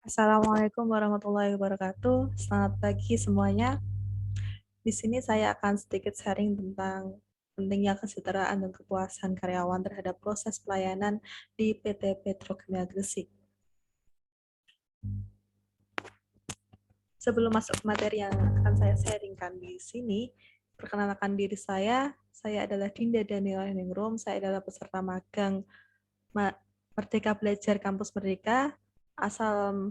Assalamualaikum warahmatullahi wabarakatuh. Selamat pagi semuanya. Di sini saya akan sedikit sharing tentang pentingnya kesejahteraan dan kepuasan karyawan terhadap proses pelayanan di PT Petrokimia Gresik. Sebelum masuk ke materi yang akan saya sharingkan di sini, perkenalkan diri saya adalah Dinda Daniela Ningrum, saya adalah peserta magang Merdeka Belajar Kampus Merdeka, asal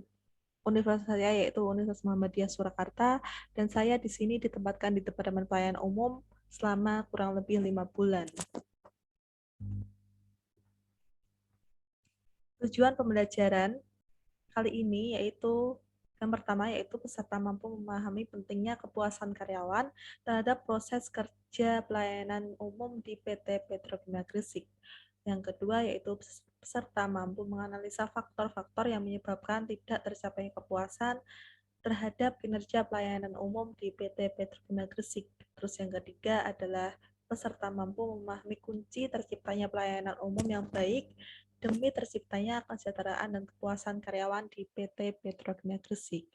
universitas saya yaitu Universitas Muhammadiyah Surakarta, dan saya di sini ditempatkan di Departemen Pelayanan Umum selama kurang lebih 5 bulan. Tujuan pembelajaran kali ini yaitu yang pertama yaitu peserta mampu memahami pentingnya kepuasan karyawan terhadap proses kerja pelayanan umum di PT Petrokimia Gresik. Yang kedua yaitu peserta mampu menganalisa faktor-faktor yang menyebabkan tidak tercapainya kepuasan terhadap kinerja pelayanan umum di PT Petrokimia Gresik. Terus yang ketiga adalah peserta mampu memahami kunci terciptanya pelayanan umum yang baik demi terciptanya kesejahteraan dan kepuasan karyawan di PT Petrokimia Gresik.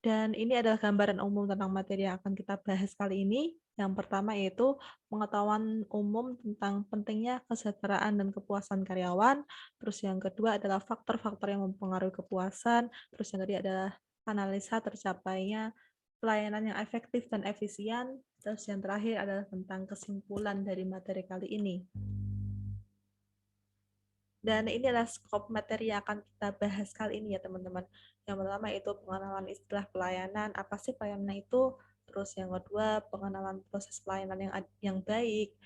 Dan ini adalah gambaran umum tentang materi yang akan kita bahas kali ini. Yang pertama yaitu pengetahuan umum tentang pentingnya kesejahteraan dan kepuasan karyawan. Terus yang kedua adalah faktor-faktor yang mempengaruhi kepuasan. Terus yang ketiga adalah analisa tercapainya pelayanan yang efektif dan efisien. Terus yang terakhir adalah tentang kesimpulan dari materi kali ini. Dan ini adalah skop materi yang akan kita bahas kali ini ya teman-teman. Yang pertama itu pengenalan istilah pelayanan, apa sih pelayanan itu? Terus yang kedua pengenalan proses pelayanan yang baik.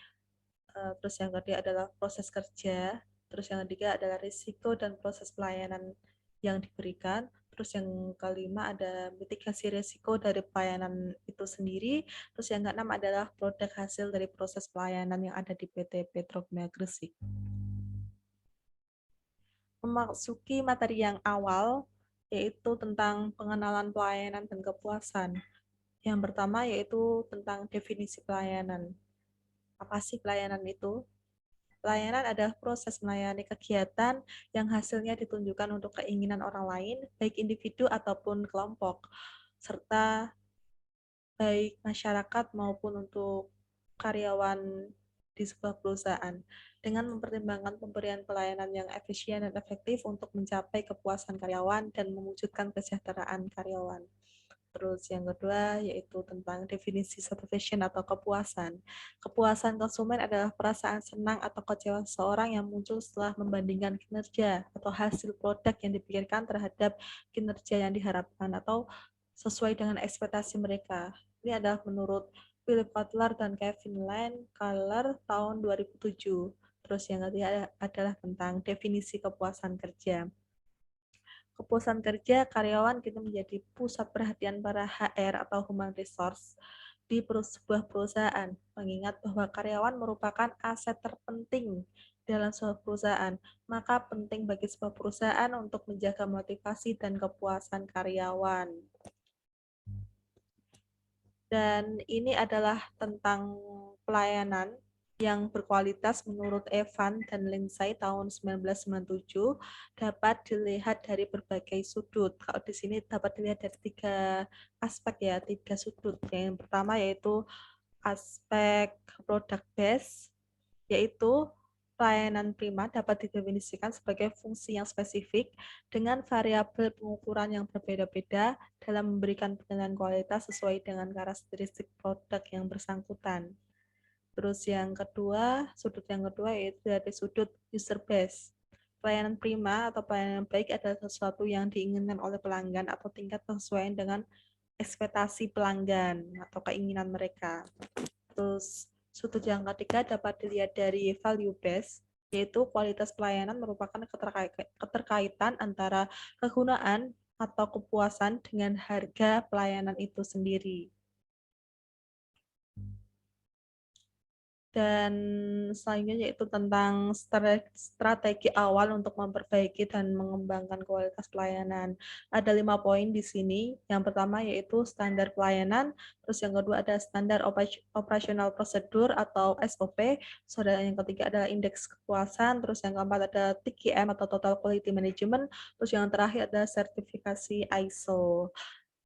Terus yang ketiga adalah proses kerja. Terus yang ketiga adalah risiko dan proses pelayanan yang diberikan. Terus yang kelima ada mitigasi risiko dari pelayanan itu sendiri. Terus yang keenam adalah produk hasil dari proses pelayanan yang ada di PT Petrokimia Gresik. Memasuki materi yang awal, yaitu tentang pengenalan pelayanan dan kepuasan. Yang pertama yaitu tentang definisi pelayanan. Apa sih pelayanan itu? Pelayanan adalah proses melayani kegiatan yang hasilnya ditunjukkan untuk keinginan orang lain, baik individu ataupun kelompok, serta baik masyarakat maupun untuk karyawan di sebuah perusahaan, dengan mempertimbangkan pemberian pelayanan yang efisien dan efektif untuk mencapai kepuasan karyawan dan mewujudkan kesejahteraan karyawan. Terus yang kedua yaitu tentang definisi satisfaction atau kepuasan. Kepuasan konsumen adalah perasaan senang atau kecewa seseorang yang muncul setelah membandingkan kinerja atau hasil produk yang dipikirkan terhadap kinerja yang diharapkan atau sesuai dengan ekspektasi mereka. Ini adalah menurut Philip Kotler dan Kevin Lane Keller tahun 2007. Terus yang ketiga adalah tentang definisi kepuasan kerja. Kepuasan kerja karyawan kita menjadi pusat perhatian para HR atau human resource di sebuah perusahaan, mengingat bahwa karyawan merupakan aset terpenting dalam sebuah perusahaan, maka penting bagi sebuah perusahaan untuk menjaga motivasi dan kepuasan karyawan. Dan ini adalah tentang pelayanan yang berkualitas menurut Evan dan Lindsay tahun 1997 dapat dilihat dari berbagai sudut. Kalau di sini dapat dilihat dari 3 aspek ya, 3 sudut. Yang pertama yaitu aspek product base, yaitu pelayanan prima dapat didefinisikan sebagai fungsi yang spesifik dengan variabel pengukuran yang berbeda-beda dalam memberikan penilaian kualitas sesuai dengan karakteristik produk yang bersangkutan. Terus yang kedua, sudut yang kedua yaitu dari sudut user base. Pelayanan prima atau pelayanan baik adalah sesuatu yang diinginkan oleh pelanggan atau tingkat kesesuaian dengan ekspektasi pelanggan atau keinginan mereka. Terus sudut yang ketiga dapat dilihat dari value base, yaitu kualitas pelayanan merupakan keterkaitan antara kegunaan atau kepuasan dengan harga pelayanan itu sendiri. Dan selanjutnya yaitu tentang strategi awal untuk memperbaiki dan mengembangkan kualitas pelayanan. Ada 5 poin di sini. Yang pertama yaitu standar pelayanan, terus yang kedua ada standar operasional prosedur atau SOP, yang ketiga adalah indeks kepuasan, terus yang keempat ada TQM atau Total Quality Management, terus yang terakhir ada sertifikasi ISO.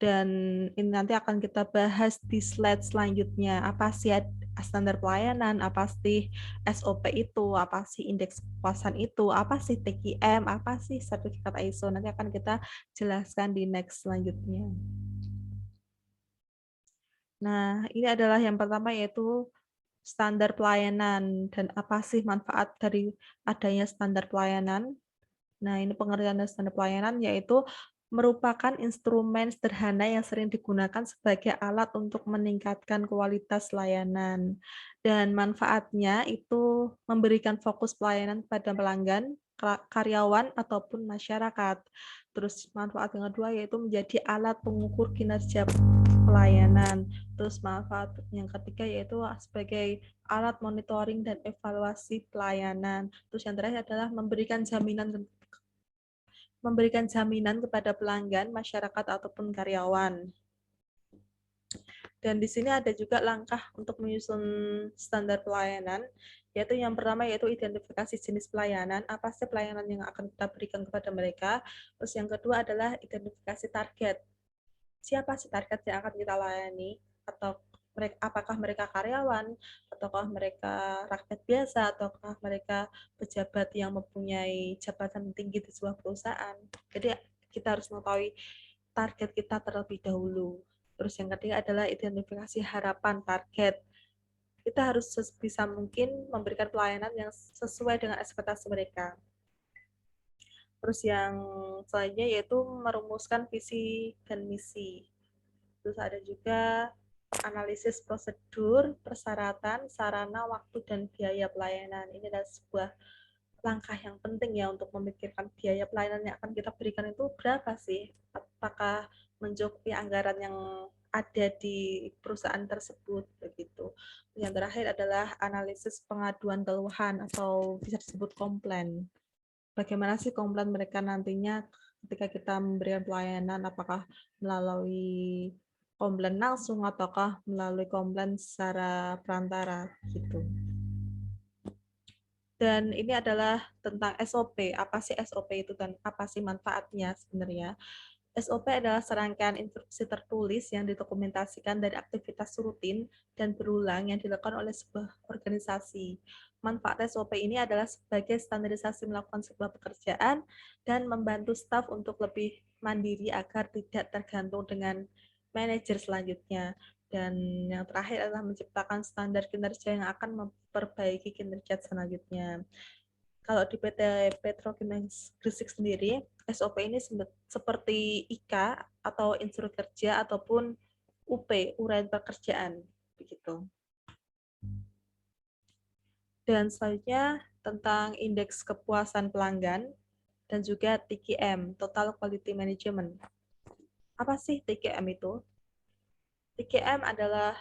Dan ini nanti akan kita bahas di slide selanjutnya. Apa sih standar pelayanan, apa sih SOP itu, apa sih indeks kepuasan itu, apa sih TQM, apa sih sertifikat ISO. Nanti akan kita jelaskan di next selanjutnya. Nah, ini adalah yang pertama yaitu standar pelayanan dan apa sih manfaat dari adanya standar pelayanan. Nah, ini pengertian dari standar pelayanan yaitu merupakan instrumen sederhana yang sering digunakan sebagai alat untuk meningkatkan kualitas layanan. Dan manfaatnya itu memberikan fokus pelayanan pada pelanggan, karyawan, ataupun masyarakat. Terus manfaat yang kedua yaitu menjadi alat pengukur kinerja pelayanan. Terus manfaat yang ketiga yaitu sebagai alat monitoring dan evaluasi pelayanan. Terus yang terakhir adalah memberikan jaminan kepada pelanggan, masyarakat, ataupun karyawan. Dan di sini ada juga langkah untuk menyusun standar pelayanan, yaitu yang pertama yaitu identifikasi jenis pelayanan, apa sih pelayanan yang akan kita berikan kepada mereka. Terus yang kedua adalah identifikasi target. Siapa sih target yang akan kita layani? Atau apakah mereka karyawan, ataukah mereka rakyat biasa, ataukah mereka pejabat yang mempunyai jabatan tinggi di sebuah perusahaan. Jadi kita harus mengetahui target kita terlebih dahulu. Terus yang ketiga adalah identifikasi harapan target. Kita harus sebisa mungkin memberikan pelayanan yang sesuai dengan ekspektasi mereka. Terus yang selanjutnya yaitu merumuskan visi dan misi. Terus ada juga analisis prosedur, persyaratan, sarana, waktu, dan biaya pelayanan. Ini adalah sebuah langkah yang penting ya untuk memikirkan biaya pelayanan yang akan kita berikan itu berapa sih? Apakah mencukupi anggaran yang ada di perusahaan tersebut begitu. Yang terakhir adalah analisis pengaduan keluhan atau bisa disebut komplain. Bagaimana sih komplain mereka nantinya ketika kita memberikan pelayanan, apakah melalui komplain langsung ataukah melalui komplain secara perantara gitu. Dan ini adalah tentang SOP. Apa sih SOP itu dan apa sih manfaatnya sebenarnya? SOP adalah serangkaian instruksi tertulis yang didokumentasikan dari aktivitas rutin dan berulang yang dilakukan oleh sebuah organisasi. Manfaat SOP ini adalah sebagai standarisasi melakukan sebuah pekerjaan dan membantu staf untuk lebih mandiri agar tidak tergantung dengan manajer selanjutnya. Dan yang terakhir adalah menciptakan standar kinerja yang akan memperbaiki kinerja selanjutnya. Kalau di PT Petrokimia Gresik sendiri, SOP ini seperti IK atau instruksi kerja ataupun UP, uraian pekerjaan, begitu. Dan selanjutnya tentang indeks kepuasan pelanggan dan juga TQM, Total Quality Management. Apa sih TQM itu? TQM adalah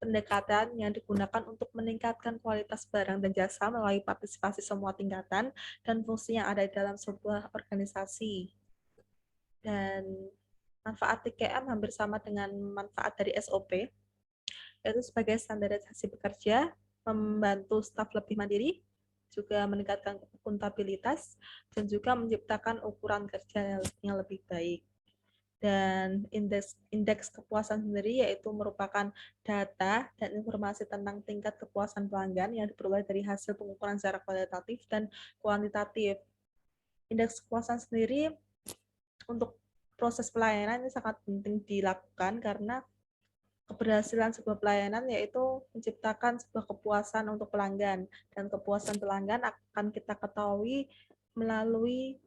pendekatan yang digunakan untuk meningkatkan kualitas barang dan jasa melalui partisipasi semua tingkatan dan fungsi yang ada di dalam sebuah organisasi. Dan manfaat TKM hampir sama dengan manfaat dari SOP, yaitu sebagai standarisasi bekerja, membantu staf lebih mandiri, juga meningkatkan akuntabilitas, dan juga menciptakan ukuran kerja yang lebih baik. Dan indeks kepuasan sendiri yaitu merupakan data dan informasi tentang tingkat kepuasan pelanggan yang diperoleh dari hasil pengukuran secara kualitatif dan kuantitatif. Indeks kepuasan sendiri untuk proses pelayanan ini sangat penting dilakukan karena keberhasilan sebuah pelayanan yaitu menciptakan sebuah kepuasan untuk pelanggan, dan kepuasan pelanggan akan kita ketahui melalui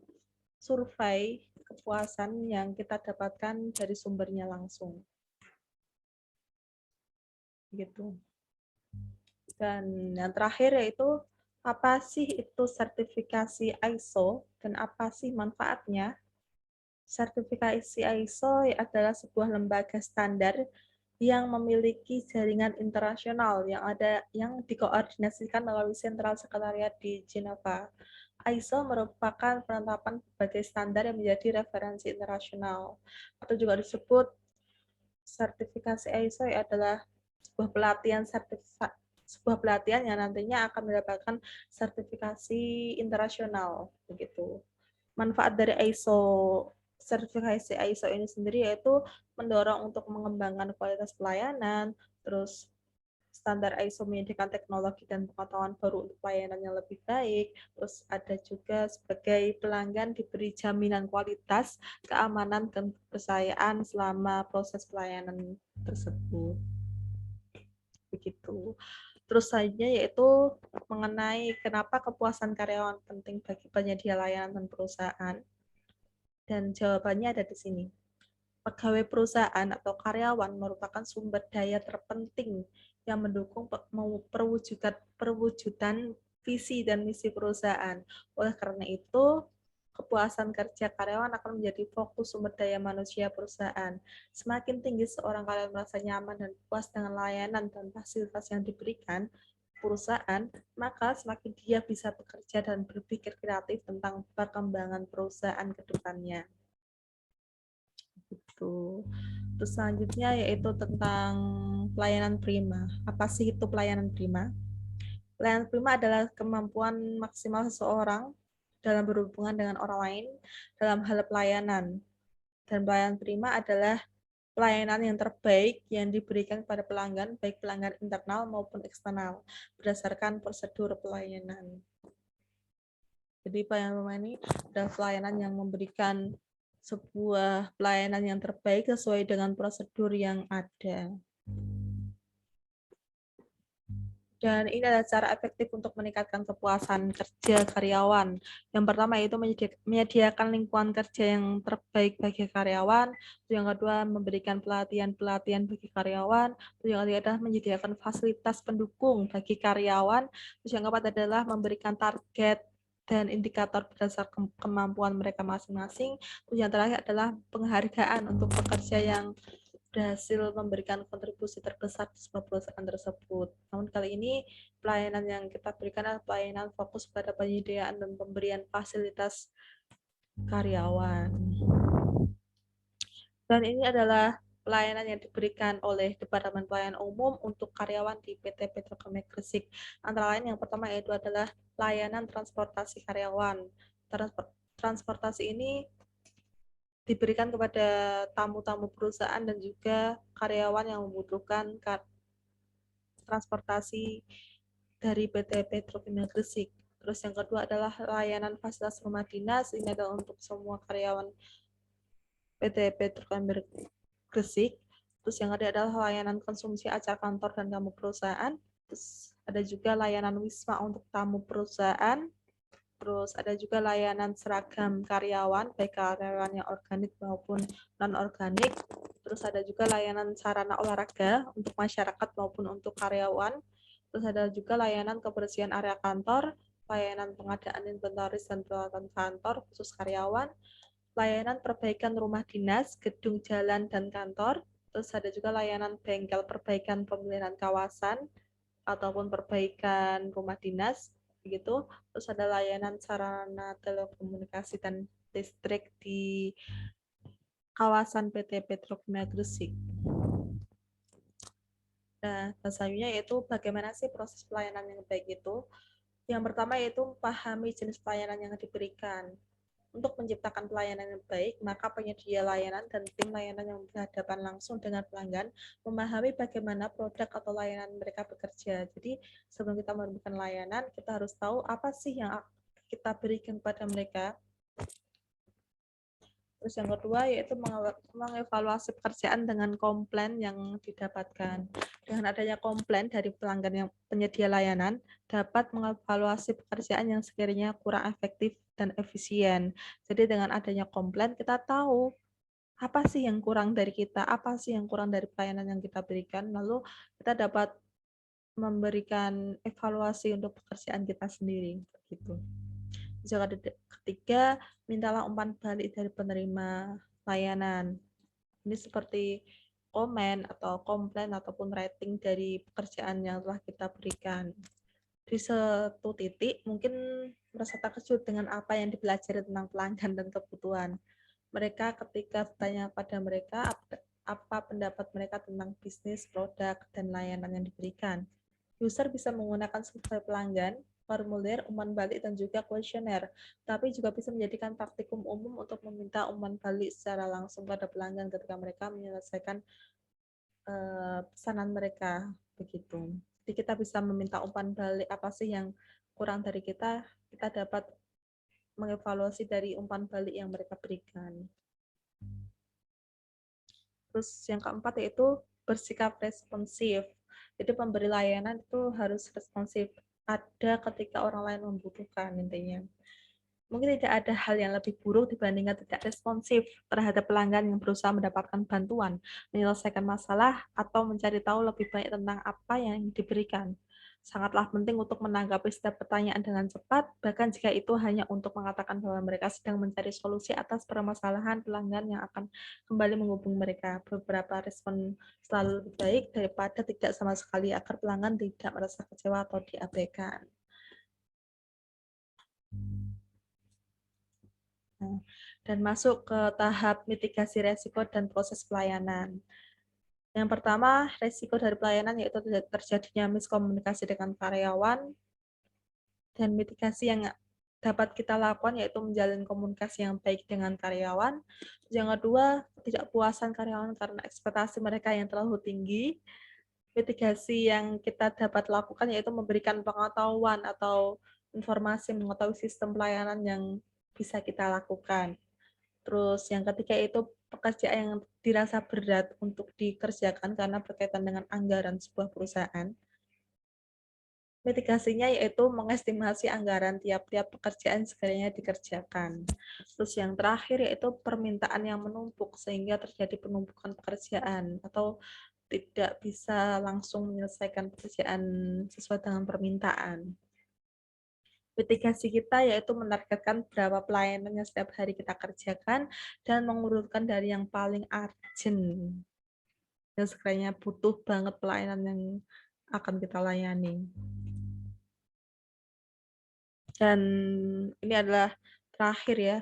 survei kepuasan yang kita dapatkan dari sumbernya langsung. Gitu. Dan yang terakhir yaitu apa sih itu sertifikasi ISO dan apa sih manfaatnya? Sertifikasi ISO adalah sebuah lembaga standar yang memiliki jaringan internasional yang dikoordinasikan melalui sentral sekretariat di Jeneva. ISO merupakan penetapan berbagai standar yang menjadi referensi internasional, atau juga disebut sertifikasi ISO adalah sebuah pelatihan yang nantinya akan mendapatkan sertifikasi internasional begitu. Manfaat dari sertifikasi ISO ini sendiri yaitu mendorong untuk mengembangkan kualitas pelayanan, terus standar ISO menyediakan teknologi dan pengetahuan baru untuk pelayanan yang lebih baik, terus ada juga sebagai pelanggan diberi jaminan kualitas, keamanan, dan kepercayaan selama proses pelayanan tersebut. Begitu. Terus selanjutnya yaitu mengenai kenapa kepuasan karyawan penting bagi penyedia layanan dan perusahaan. Dan jawabannya ada di sini. Pegawai perusahaan atau karyawan merupakan sumber daya terpenting yang mendukung perwujudan visi dan misi perusahaan. Oleh karena itu, kepuasan kerja karyawan akan menjadi fokus sumber daya manusia perusahaan. Semakin tinggi seorang karyawan merasa nyaman dan puas dengan layanan dan fasilitas yang diberikan perusahaan, maka semakin dia bisa bekerja dan berpikir kreatif tentang perkembangan perusahaan ke depannya. Gitu. Terus selanjutnya yaitu tentang pelayanan prima. Apa sih itu pelayanan prima? Pelayanan prima adalah kemampuan maksimal seseorang dalam berhubungan dengan orang lain dalam hal pelayanan. Dan pelayanan prima adalah pelayanan yang terbaik yang diberikan kepada pelanggan, baik pelanggan internal maupun eksternal, berdasarkan prosedur pelayanan. Jadi pelayanan prima ini adalah pelayanan yang memberikan sebuah pelayanan yang terbaik sesuai dengan prosedur yang ada. Dan ini adalah cara efektif untuk meningkatkan kepuasan kerja karyawan. Yang pertama yaitu menyediakan lingkungan kerja yang terbaik bagi karyawan. Yang kedua, memberikan pelatihan-pelatihan bagi karyawan. Yang ketiga adalah menyediakan fasilitas pendukung bagi karyawan. Terus yang keempat adalah memberikan target dan indikator berdasarkan kemampuan mereka masing-masing. Terus yang terakhir adalah penghargaan untuk pekerja yang berhasil memberikan kontribusi terbesar di sebuah perusahaan tersebut. Namun kali ini pelayanan yang kita berikan adalah pelayanan fokus pada penyediaan dan pemberian fasilitas karyawan. Dan ini adalah pelayanan yang diberikan oleh Departemen Pelayanan Umum untuk karyawan di PT Petrokemia Gresik. Antara lain yang pertama yaitu adalah layanan transportasi karyawan. Transportasi ini diberikan kepada tamu-tamu perusahaan dan juga karyawan yang membutuhkan transportasi dari PT Petrokimia Gresik. Terus yang kedua adalah layanan fasilitas rumah dinas. Ini adalah untuk semua karyawan PT Petrokimia Gresik. Terus yang ketiga adalah layanan konsumsi acara kantor dan tamu perusahaan. Terus ada juga layanan wisma untuk tamu perusahaan. Terus ada juga layanan seragam karyawan, baik karyawan yang organik maupun non-organik. Terus ada juga layanan sarana olahraga untuk masyarakat maupun untuk karyawan. Terus ada juga layanan kebersihan area kantor, layanan pengadaan inventaris dan peralatan kantor khusus karyawan, layanan perbaikan rumah dinas, gedung jalan dan kantor. Terus ada juga layanan bengkel perbaikan pemeliharaan kawasan ataupun perbaikan rumah dinas begitu. Terus ada layanan sarana telekomunikasi dan listrik di kawasan PT Petrokimia Gresik. Nah, selanjutnya yaitu bagaimana sih proses pelayanan yang baik itu? Yang pertama yaitu pahami jenis pelayanan yang diberikan. Untuk menciptakan pelayanan yang baik, maka penyedia layanan dan tim layanan yang berhadapan langsung dengan pelanggan memahami bagaimana produk atau layanan mereka bekerja. Jadi sebelum kita memberikan layanan, kita harus tahu apa sih yang kita berikan kepada mereka. Terus yang kedua yaitu mengevaluasi pekerjaan dengan komplain yang didapatkan. Dengan adanya komplain dari pelanggan yang penyedia layanan, dapat mengevaluasi pekerjaan yang sekiranya kurang efektif dan efisien. Jadi dengan adanya komplain kita tahu apa sih yang kurang dari kita, apa sih yang kurang dari pelayanan yang kita berikan, lalu kita dapat memberikan evaluasi untuk pekerjaan kita sendiri. Gitu. Yang ketiga, mintalah umpan balik dari penerima layanan. Ini seperti komen atau komplain ataupun rating dari pekerjaan yang telah kita berikan. Di satu titik mungkin merasa terkejut dengan apa yang dipelajari tentang pelanggan dan kebutuhan. Mereka ketika bertanya pada mereka apa pendapat mereka tentang bisnis, produk, dan layanan yang diberikan. User bisa menggunakan survei pelanggan, formulir, umpan balik, dan juga kuesioner, tapi juga bisa menjadikan praktikum umum untuk meminta umpan balik secara langsung pada pelanggan ketika mereka menyelesaikan pesanan mereka begitu. Jadi kita bisa meminta umpan balik apa sih yang kurang dari kita, kita dapat mengevaluasi dari umpan balik yang mereka berikan. Terus yang keempat yaitu bersikap responsif. Jadi pemberi layanan itu harus responsif. Ada ketika orang lain membutuhkan intinya. Mungkin tidak ada hal yang lebih buruk dibandingkan tidak responsif terhadap pelanggan yang berusaha mendapatkan bantuan, menyelesaikan masalah, atau mencari tahu lebih banyak tentang apa yang diberikan. Sangatlah penting untuk menanggapi setiap pertanyaan dengan cepat, bahkan jika itu hanya untuk mengatakan bahwa mereka sedang mencari solusi atas permasalahan pelanggan yang akan kembali menghubungi mereka. Beberapa respon selalu lebih baik daripada tidak sama sekali agar pelanggan tidak merasa kecewa atau diabaikan. Dan masuk ke tahap mitigasi resiko dan proses pelayanan. Yang pertama, resiko dari pelayanan yaitu terjadinya miskomunikasi dengan karyawan, dan mitigasi yang dapat kita lakukan yaitu menjalin komunikasi yang baik dengan karyawan. Yang kedua, ketidakpuasan karyawan karena ekspektasi mereka yang terlalu tinggi. Mitigasi yang kita dapat lakukan yaitu memberikan pengetahuan atau informasi mengetahui sistem pelayanan yang bisa kita lakukan. Terus yang ketiga itu pekerjaan yang dirasa berat untuk dikerjakan karena berkaitan dengan anggaran sebuah perusahaan. Mitigasinya yaitu mengestimasi anggaran tiap-tiap pekerjaan sekalinya dikerjakan. Terus yang terakhir yaitu permintaan yang menumpuk sehingga terjadi penumpukan pekerjaan atau tidak bisa langsung menyelesaikan pekerjaan sesuai dengan permintaan. Mitigasi kita yaitu menargetkan berapa pelayanan yang setiap hari kita kerjakan dan mengurutkan dari yang paling urgent dan sekiranya butuh banget pelayanan yang akan kita layani. Dan ini adalah terakhir ya,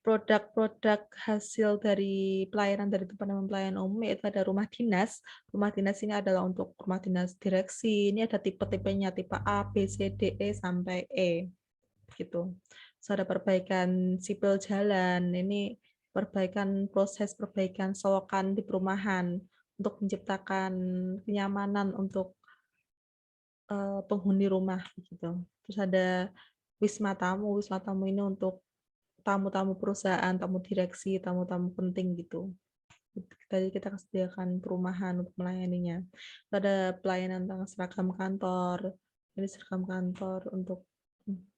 produk-produk hasil dari pelayanan dari Departemen Pelayanan Umum yaitu ada rumah dinas. Rumah dinas ini adalah untuk rumah dinas direksi. Ini ada tipe-tipenya, tipe A, B, C, D, E, sampai E. Gitu. Terus ada perbaikan sipil jalan. Ini proses perbaikan selokan di perumahan untuk menciptakan kenyamanan untuk penghuni rumah gitu. Terus ada wisma tamu. Wisma tamu ini untuk tamu-tamu perusahaan, tamu direksi, tamu-tamu penting gitu. Tadi kita sediakan perumahan untuk melayaninya. Ada pelayanan tentang seragam kantor. Ini seragam kantor untuk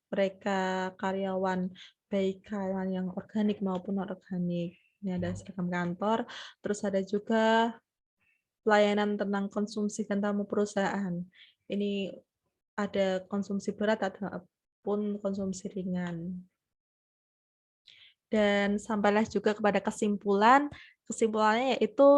mereka karyawan, baik karyawan yang organik maupun non-organik. Ini ada seragam kantor. Terus ada juga pelayanan tentang konsumsi dan tamu perusahaan. Ini ada konsumsi berat ataupun konsumsi ringan. Dan sampailah juga kepada kesimpulannya yaitu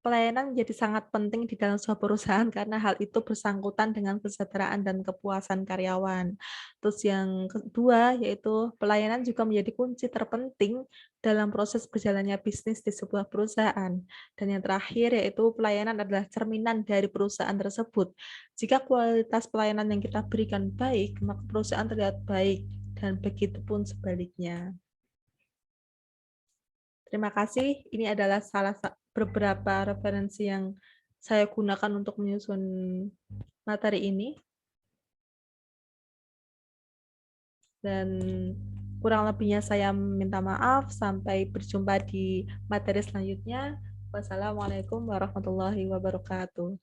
pelayanan menjadi sangat penting di dalam sebuah perusahaan karena hal itu bersangkutan dengan kesejahteraan dan kepuasan karyawan. Terus yang kedua yaitu pelayanan juga menjadi kunci terpenting dalam proses berjalannya bisnis di sebuah perusahaan. Dan yang terakhir yaitu pelayanan adalah cerminan dari perusahaan tersebut. Jika kualitas pelayanan yang kita berikan baik, maka perusahaan terlihat baik dan begitu pun sebaliknya. Terima kasih. Ini adalah beberapa referensi yang saya gunakan untuk menyusun materi ini. Dan kurang lebihnya saya minta maaf. Sampai berjumpa di materi selanjutnya. Wassalamualaikum warahmatullahi wabarakatuh.